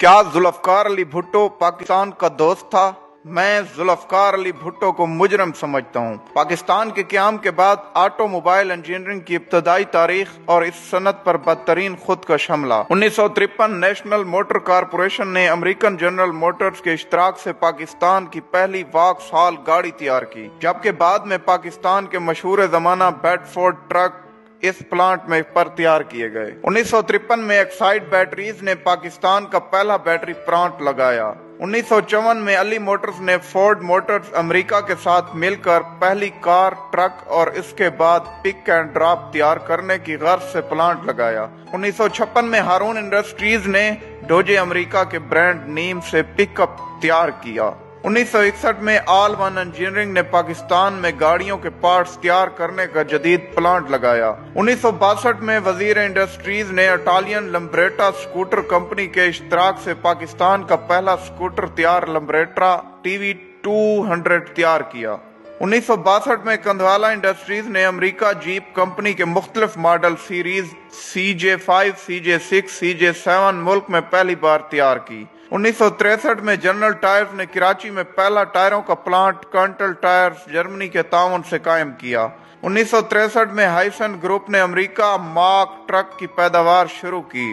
क्या जुल्फकार अली भुट्टो पाकिस्तान का दोस्त था? मैं जुल्फकार अली भुट्टो को मुजरम समझता हूँ। पाकिस्तान के क़याम के बाद ऑटोमोबाइल इंजीनियरिंग की इब्तदाई तारीख और इस सनत पर बदतरीन खुदकश हमला। 1953 नेशनल मोटर कारपोरेशन ने अमेरिकन जनरल मोटर्स के इश्तराक से पाकिस्तान की पहली वॉक्सहॉल गाड़ी तैयार की, जबकि बाद में पाकिस्तान के मशहूर जमाना बेडफोर्ड ट्रक इस प्लांट में पर तैयार किए गए। 1953 में एक्साइड बैटरीज ने पाकिस्तान का पहला बैटरी प्लांट लगाया। 1954 में अली मोटर्स ने फोर्ड मोटर्स अमेरिका के साथ मिलकर पहली कार, ट्रक और इसके बाद पिक एंड ड्रॉप तैयार करने की गर्ज से प्लांट लगाया। 1956 में हारून इंडस्ट्रीज ने डोजे अमेरिका के ब्रांड नीम से पिकअप तैयार किया। 1961 में ऑल वन इंजीनियरिंग ने पाकिस्तान में गाड़ियों के पार्ट्स तैयार करने का जदीद प्लांट लगाया। 1962 में वजीर इंडस्ट्रीज ने इटालियन लम्ब्रेटा स्कूटर कंपनी के इश्तराक से पाकिस्तान का पहला स्कूटर तैयार लम्ब्रेटा TV 200 तैयार किया। 1962 में कंधवाला इंडस्ट्रीज ने अमेरिका जीप कंपनी के मुख्तलिफ model series CJ5, CJ6, CJ7 मुल्क में पहली बार तैयार की। 1963 में जनरल टायर्स ने कराची में पहला टायरों का प्लांट कंटल टायर्स जर्मनी के ताउन से कायम किया। 1963 में हाइसन ग्रुप ने अमेरिका मार्क ट्रक की पैदावार शुरू की।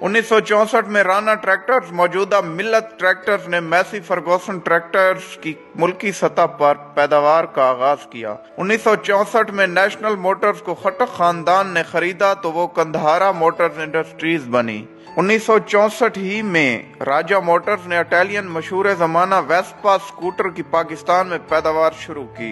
1964 में राना ट्रैक्टर्स मौजूदा मिल्लत ट्रैक्टर्स ने मैसी फर्गूसन ट्रैक्टर्स की मुल्की सतह पर पैदावार का आगाज किया। 1964 में नेशनल मोटर्स को खट्टक खानदान ने खरीदा तो वो कंधारा मोटर्स इंडस्ट्रीज बनी। 1964 ही में राजा मोटर्स ने इटालियन मशहूर जमाना वेस्पा स्कूटर की पाकिस्तान में पैदावार शुरू की।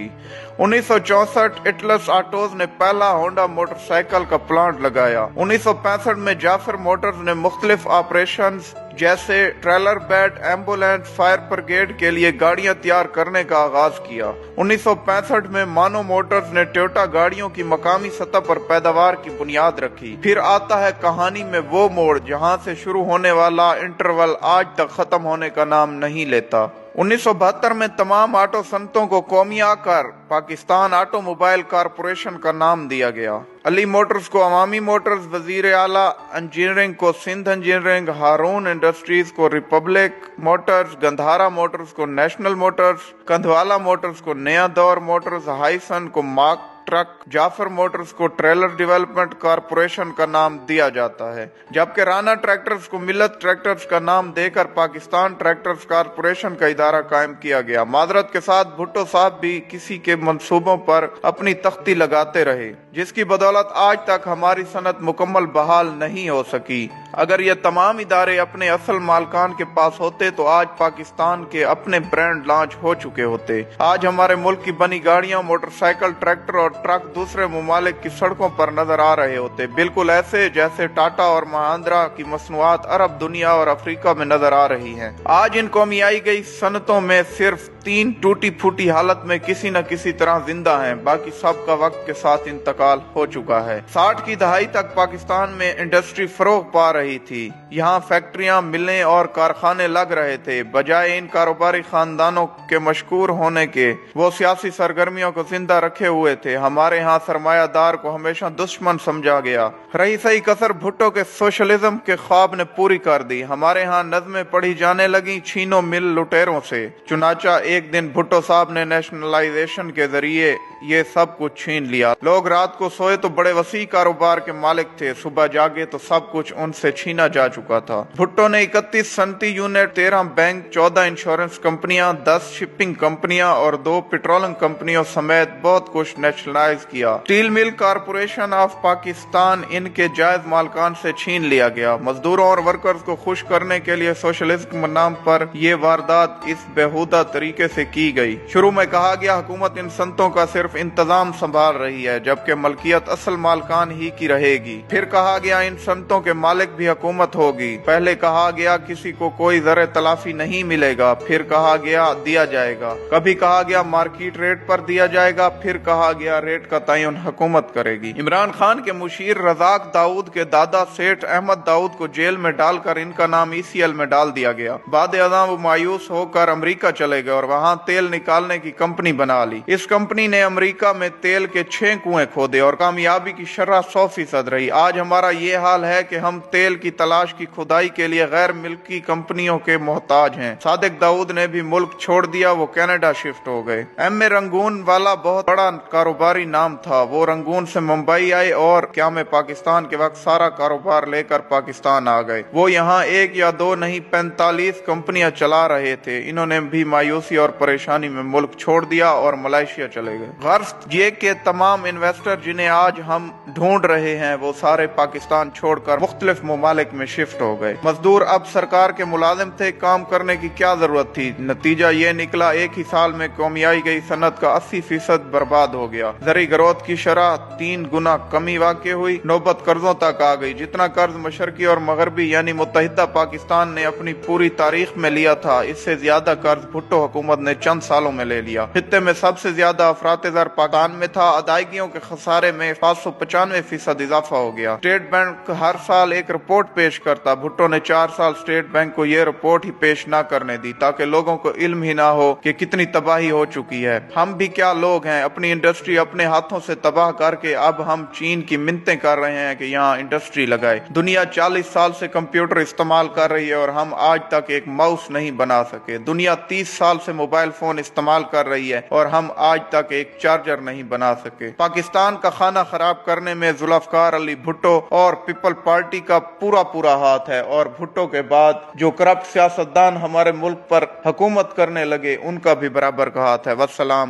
1964 इटलस ऑटोज ने पहला होंडा मोटरसाइकिल का प्लांट लगाया। 1965 में जाफर मोटर्स ने मुख्तलिफ ऑपरेशंस जैसे trailer bed, ambulance, fire brigade के लिए गाड़ियां तैयार करने का आगाज किया। 1965 में मानो मोटर्स ने टोयोटा गाड़ियों की मकामी सतह पर पैदावार की बुनियाद रखी। फिर आता है कहानी में वो मोड़ जहां से शुरू होने वाला इंटरवल आज तक खत्म होने का नाम नहीं लेता। 1972 में तमाम ऑटो सनतों को कौमिया कर पाकिस्तान ऑटोमोबाइल कारपोरेशन का नाम दिया गया। अली मोटर्स को अवामी मोटर्स, वजीर आला इंजीनियरिंग को सिंध इंजीनियरिंग, हारून इंडस्ट्रीज को रिपब्लिक मोटर्स, गंधारा मोटर्स को नेशनल मोटर्स, कंधवाला मोटर्स को नया दौर मोटर्स, हाइसन को मार्क ट्रक, जाफर मोटर्स को ट्रेलर डेवलपमेंट कारपोरेशन का नाम दिया जाता है, जबकि राना ट्रैक्टर्स को मिल्लत ट्रैक्टर्स का नाम देकर पाकिस्तान ट्रैक्टर्स कारपोरेशन का इदारा कायम किया गया। माजरत के साथ भुट्टो साहब भी किसी के मंसूबों पर अपनी तख्ती लगाते रहे, जिसकी बदौलत आज तक हमारी सनत मुकम्मल बहाल नहीं हो सकी। अगर ये तमाम इदारे अपने असल मालकान के पास होते तो आज पाकिस्तान के अपने ब्रांड लॉन्च हो चुके होते। आज हमारे मुल्क की बनी गाड़ियां, मोटरसाइकिल, ट्रैक्टर और ट्रक दूसरे ममालिक की सड़कों पर नजर आ रहे होते, बिल्कुल ऐसे जैसे टाटा और महिंद्रा की मसनूआत अरब दुनिया और अफ्रीका में नजर आ रही हैं। आज इन कौमियाई गई सनतों में सिर्फ 3 टूटी फूटी हालत में किसी न किसी तरह जिंदा हैं, बाकी सब का वक्त के साथ इंतकाल हो चुका है। 60 की दहाई तक पाकिस्तान में इंडस्ट्री फरोग पा रही थी। यहाँ फैक्ट्रियां, मिलें और कारखाने लग रहे थे। बजाय इन कारोबारी खानदानों के मशकूर होने के, वो सियासी सरगर्मियों को जिंदा रखे हुए थे। हमारे यहाँ सरमायादार को हमेशा दुश्मन समझा गया। रही सही कसर भुट्टो के सोशलिज्म के ख्वाब ने पूरी कर दी। हमारे यहाँ नज़में पढ़ी जाने लगी छीनो मिल लुटेरों से। चुनाचा एक दिन भुट्टो साहब ने नेशनलाइजेशन के जरिए ये सब कुछ छीन लिया। लोग रात को सोए तो बड़े वसी कारोबार के मालिक थे, सुबह जागे तो सब कुछ उनसे छीना जा चुका था। भुट्टो ने 31 सनती यूनिट, 13 बैंक, 14 इंश्योरेंस कंपनियां, 10 शिपिंग कंपनियां और 2 पेट्रोलियम कंपनियों समेत बहुत कुछ नेशनलाइज किया। Steel mill corporation of Pakistan इनके जायज मालकान से छीन लिया गया। मजदूरों और वर्कर्स को खुश करने के लिए सोशलिज्म के नाम पर यह वारदात इस बेहुदा तरीके से की गई। शुरू में कहा गया हुकूमत इन संतों का सिर्फ इंतजाम संभाल रही है, जबकि मलकियत असल मालकान ही की रहेगी। फिर कहा गया इन संतों के मालिक भी हुकूमत होगी। पहले कहा गया किसी को कोई जरे तलाफी नहीं मिलेगा, फिर कहा गया दिया जाएगा। कभी कहा गया मार्केट रेट पर दिया जाएगा, फिर कहा गया रेट का तयन हुकूमत करेगी। इमरान खान के मुशीर रजाक दाऊद के दादा सेठ अहमद दाऊद को जेल में डालकर इनका नाम ECL में डाल दिया गया। बाद अज़ां वो मायूस होकर अमरीका चले गए और वहाँ तेल निकालने की कंपनी बना ली। इस कंपनी ने अमेरिका में तेल के 6 कुएं खोदे और कामयाबी की शरह 100% रही। आज हमारा ये हाल है कि हम तेल की तलाश की खुदाई के लिए गैर मिल्की कंपनियों के मोहताज हैं। सादिक दाऊद ने भी मुल्क छोड़ दिया, वो कनाडा शिफ्ट हो गए। एम ए रंगून वाला बहुत बड़ा कारोबारी नाम था। वो रंगून से मुंबई आए और क़याम पाकिस्तान के वक्त सारा कारोबार लेकर पाकिस्तान आ गए। वो यहाँ 1 या 2 नहीं 45 कंपनियां चला रहे थे। इन्होंने भी मायूसी और परेशानी में मुल्क छोड़ दिया और मलेशिया चले गए। गर्ज ये कि तमाम इन्वेस्टर जिन्हें आज हम ढूंढ रहे हैं वो सारे पाकिस्तान छोड़कर मुख्तलिफ ममालिक में शिफ्ट हो गए। मजदूर अब सरकार के मुलाजिम थे, काम करने की क्या जरूरत थी। नतीजा ये निकला, एक ही साल में कौमियाई गई सनत का 80% बर्बाद हो गया। ज़री ग्रोथ की शरह 3 गुना कमी वाक़ई हुई। नौबत कर्जों तक आ गई। जितना कर्ज मशरकी और मगरबी यानी मुत्तहिदा पाकिस्तान ने अपनी पूरी तारीख में लिया था, इससे ज्यादा कर्ज भुट्टो हुकूमत ने चंद सालों में ले लिया। खित्ते में सबसे ज्यादा अफरात-ए-ज़र पाकिस्तान में था। अदायगियों के खसारे में 595% इजाफा हो गया। स्टेट बैंक हर साल एक रिपोर्ट पेश करता। भुट्टो ने 4 साल स्टेट बैंक को ये रिपोर्ट ही पेश न करने दी ताकि लोगों को इल्म ही ना हो कि कितनी तबाही हो चुकी है। हम भी क्या लोग हैं, अपनी इंडस्ट्री अपने हाथों से तबाह करके अब हम चीन की मिन्नतें कर रहे हैं कि यहाँ इंडस्ट्री लगाए। दुनिया 40 साल से कंप्यूटर इस्तेमाल कर रही है और हम आज तक एक माउस नहीं बना सके। दुनिया 30 साल से मोबाइल फोन इस्तेमाल कर रही है और हम आज तक एक चार्जर नहीं बना सके। पाकिस्तान का खाना खराब करने में जुल्फकार अली भुट्टो और पीपल पार्टी का पूरा हाथ है और भुट्टो के बाद जो करप्ट सियासतदान हमारे मुल्क पर हुकूमत करने लगे उनका भी बराबर का हाथ है। वस्सलाम।